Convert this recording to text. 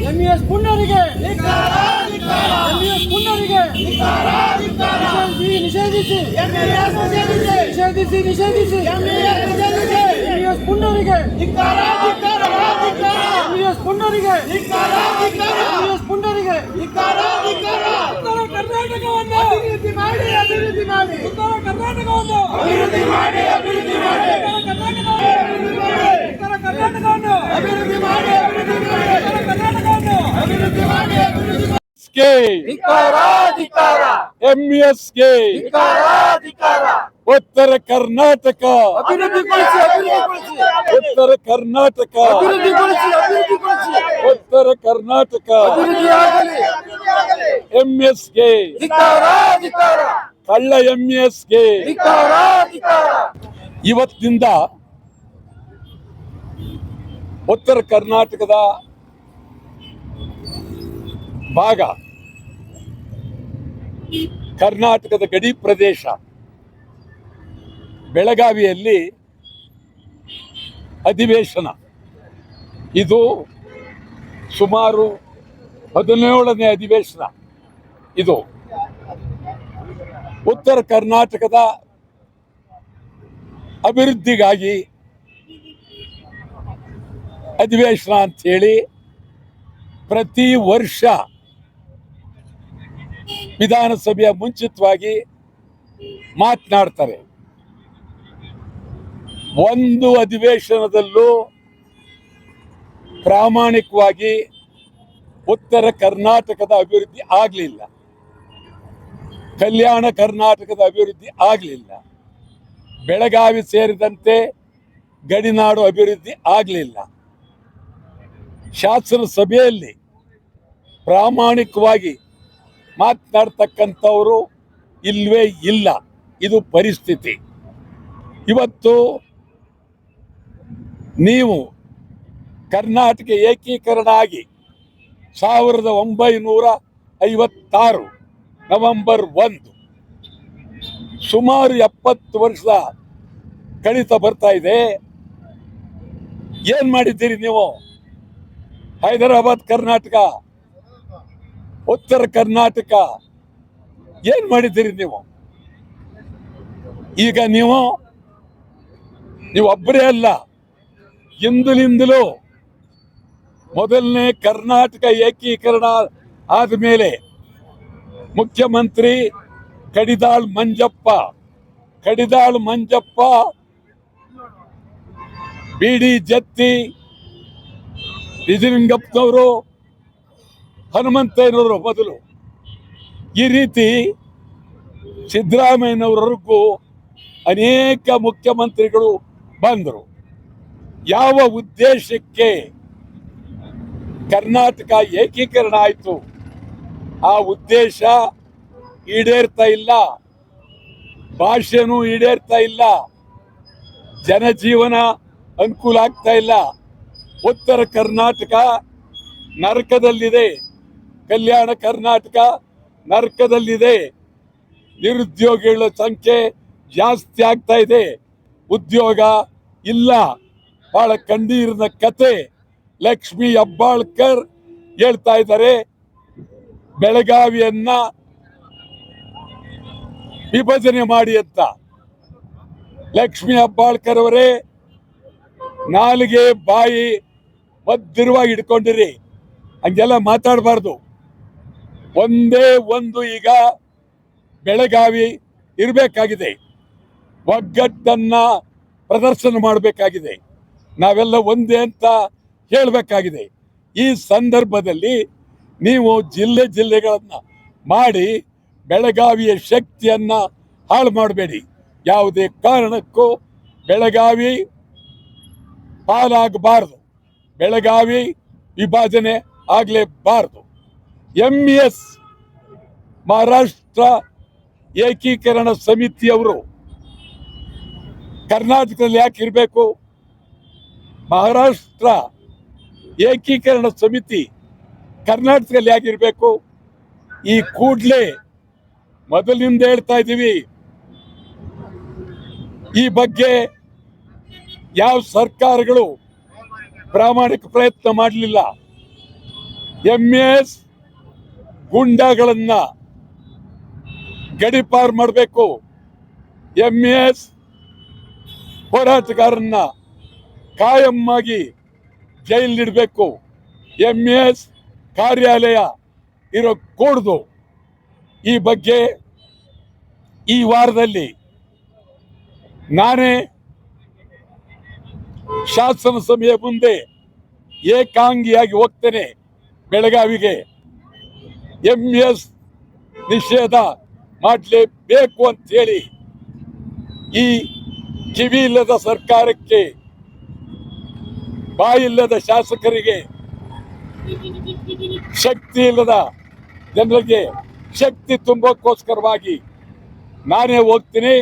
MES ಪುಂಡರಿಗೆ ನಿಷೇಧಿಸಿ MES ಪುಂಡರಿಗೆ ಕರ್ನಾಟಕವನ್ನು ಅಭಿವೃದ್ಧಿ ಮಾಡಿ ಉತ್ತರ ಕರ್ನಾಟಕವನ್ನು ಅಭಿವೃದ್ಧಿ ಮಾಡಿ ಎಂಇಎಸ್ಗೆ ಉತ್ತರ ಕರ್ನಾಟಕ ಉತ್ತರ ಕರ್ನಾಟಕ ಉತ್ತರ ಕರ್ನಾಟಕ ಎಂಇಎಸ್ಗೆ ಕಳ್ಳ ಎಂಇಎಸ್ಗೆ ಇವತ್ತಿನಿಂದ ಉತ್ತರ ಕರ್ನಾಟಕದ ಭಾಗ ಕರ್ನಾಟಕದ ಗಡಿ ಪ್ರದೇಶ ಬೆಳಗಾವಿಯಲ್ಲಿ ಅಧಿವೇಶನ. ಇದು ಸುಮಾರು 17ನೇ ಅಧಿವೇಶನ. ಇದು ಉತ್ತರ ಕರ್ನಾಟಕದ ಅಭಿವೃದ್ಧಿಗಾಗಿ ಅಧಿವೇಶನ ಅಂಥೇಳಿ ಪ್ರತಿ ವರ್ಷ ವಿಧಾನಸಭೆಯ ಮುಂಚಿತವಾಗಿ ಮಾತನಾಡ್ತಾರೆ. ಒಂದು ಅಧಿವೇಶನದಲ್ಲೂ ಪ್ರಾಮಾಣಿಕವಾಗಿ ಉತ್ತರ ಕರ್ನಾಟಕದ ಅಭಿವೃದ್ಧಿ ಆಗಲಿಲ್ಲ, ಕಲ್ಯಾಣ ಕರ್ನಾಟಕದ ಅಭಿವೃದ್ಧಿ ಆಗಲಿಲ್ಲ, ಬೆಳಗಾವಿ ಸೇರಿದಂತೆ ಗಡಿನಾಡು ಅಭಿವೃದ್ಧಿ ಆಗಲಿಲ್ಲ. ಶಾಸನ ಸಭೆಯಲ್ಲಿ ಪ್ರಾಮಾಣಿಕವಾಗಿ ಮಾತನಾಡ್ತಕ್ಕಂಥವರು ಇಲ್ವೇ ಇಲ್ಲ. ಇದು ಪರಿಸ್ಥಿತಿ. ಇವತ್ತು ನೀವು ಕರ್ನಾಟಕ ಏಕೀಕರಣ ಆಗಿ 1956 ನವೆಂಬರ್ 1 ಸುಮಾರು 70 ವರ್ಷ ಕಳೀತಾ ಬರ್ತಾ ಇದೆ. ಏನ್ ಮಾಡಿದ್ದೀರಿ ನೀವು? ಹೈದರಾಬಾದ್ ಕರ್ನಾಟಕ, ಉತ್ತರ ಕರ್ನಾಟಕ ಏನ್ ಮಾಡಿದ್ದೀರಿ ನೀವು? ಈಗ ನೀವು ಒಬ್ಬರೇ ಅಲ್ಲ, ಇಂದಿನಿಂದಲೂ ಮೊದಲನೇ ಕರ್ನಾಟಕ ಏಕೀಕರಣ ಆದಮೇಲೆ ಮುಖ್ಯಮಂತ್ರಿ ಕಡಿದಾಳ್ ಮಂಜಪ್ಪ, ಬಿಡಿ ಜತ್ತಿ, ನಿಜಲಿಂಗಪ್ಪನವರು, ಹನುಮಂತಯ್ಯನವರು ಮೊದಲು, ಈ ರೀತಿ ಸಿದ್ದರಾಮಯ್ಯನವರೆಗೂ ಅನೇಕ ಮುಖ್ಯಮಂತ್ರಿಗಳು ಬಂದರು. ಯಾವ ಉದ್ದೇಶಕ್ಕೆ ಕರ್ನಾಟಕ ಏಕೀಕರಣ ಆಯಿತು ಆ ಉದ್ದೇಶ ಈಡೇರ್ತಾ ಇಲ್ಲ, ಭಾಷೆನೂ ಈಡೇರ್ತಾ ಇಲ್ಲ, ಜನಜೀವನ ಅನುಕೂಲ ಆಗ್ತಾ ಇಲ್ಲ. ಉತ್ತರ ಕರ್ನಾಟಕ ನರಕದಲ್ಲಿದೆ, ಕಲ್ಯಾಣ ಕರ್ನಾಟಕ ನರಕದಲ್ಲಿದೆ. ನಿರುದ್ಯೋಗಿಗಳ ಸಂಖ್ಯೆ ಜಾಸ್ತಿ ಆಗ್ತಾ ಇದೆ, ಉದ್ಯೋಗ ಇಲ್ಲ. ಬಹಳ ಕಣ್ಣೀರಿನ ಕತೆ. ಲಕ್ಷ್ಮೀ ಹೆಬ್ಬಾಳ್ಕರ್ ಹೇಳ್ತಾ ಇದ್ದಾರೆ, ಬೆಳಗಾವಿಯನ್ನ ವಿಭಜನೆ ಮಾಡಿ ಅಂತ. ಲಕ್ಷ್ಮೀ ಹೆಬ್ಬಾಳ್ಕರ್ ಅವರೇ, ನಾಲಿಗೆ ಬಾಯಿ ಭದ್ರವಾಗಿ ಇಟ್ಕೊಂಡಿರಿ, ಹಂಗೆಲ್ಲ ಮಾತಾಡಬಾರ್ದು. ಒಂದೇ ಒಂದು ಈಗ ಬೆಳಗಾವಿ ಇರಬೇಕಾಗಿದೆ, ಒಗ್ಗಟ್ಟನ್ನ ಪ್ರದರ್ಶನ ಮಾಡಬೇಕಾಗಿದೆ, ನಾವೆಲ್ಲ ಒಂದೇ ಅಂತ ಹೇಳಬೇಕಾಗಿದೆ. ಈ ಸಂದರ್ಭದಲ್ಲಿ ನೀವು ಜಿಲ್ಲೆಗಳನ್ನ ಮಾಡಿ ಬೆಳಗಾವಿಯ ಶಕ್ತಿಯನ್ನ ಹಾಳು ಮಾಡಬೇಡಿ. ಯಾವುದೇ ಕಾರಣಕ್ಕೂ ಬೆಳಗಾವಿ ಪಾಲಾಗಬಾರದು, ಬೆಳಗಾವಿ ವಿಭಜನೆ ಆಗಲೇಬಾರದು. ಎಂಇಎಸ್ ಮಹಾರಾಷ್ಟ್ರ ಏಕೀಕರಣ ಸಮಿತಿಯವರು ಕರ್ನಾಟಕದಲ್ಲಿ ಯಾಕೆ ಇರಬೇಕು? ಮಹಾರಾಷ್ಟ್ರ ಏಕೀಕರಣ ಸಮಿತಿ ಕರ್ನಾಟಕದಲ್ಲಿ ಯಾಕೆ ಇರಬೇಕು? ಈ ಕೂಡಲೇ ಮೊದಲಿನಿಂದ ಹೇಳ್ತಾ ಇದ್ದೀವಿ, ಈ ಬಗ್ಗೆ ಯಾವ ಸರ್ಕಾರಗಳು ಪ್ರಾಮಾಣಿಕ ಪ್ರಯತ್ನ ಮಾಡಲಿಲ್ಲ. ಎಂಎಸ್ ಗುಂಡಾಗಳನ್ನ ಗಡಿಪಾರು ಮಾಡಬೇಕು, ಎಂಎಸ್ ಹೋರಾಟಗಾರನ್ನ ಕಾಯಂ ಆಗಿ ಜೈಲಿಡಬೇಕು, ಎಂಎಸ್ ಕಾರ್ಯಾಲಯ ಇರೋ ಕೂಡದು. ಈ ಬಗ್ಗೆ ಈ ವಾರದಲ್ಲಿ ನಾನೇ ಶಾಸನ ಸಭೆಯ ಮುಂದೆ ಏಕಾಂಗಿಯಾಗಿ ಹೋಗ್ತೇನೆ ಬೆಳಗಾವಿಗೆ. ಎಂಎಸ್ ನಿಷೇಧ ಮಾಡಲೇಬೇಕು ಅಂತ ಹೇಳಿ ಈ ಕಿವಿ ಇಲ್ಲದ ಸರ್ಕಾರಕ್ಕೆ, ಬಾಯಿಲ್ಲದ ಶಾಸಕರಿಗೆ, ಶಕ್ತಿ ಇಲ್ಲದ ಜನರಿಗೆ ಶಕ್ತಿ ತುಂಬೋಕ್ಕೋಸ್ಕರವಾಗಿ ನಾನೇ ಹೋಗ್ತೀನಿ.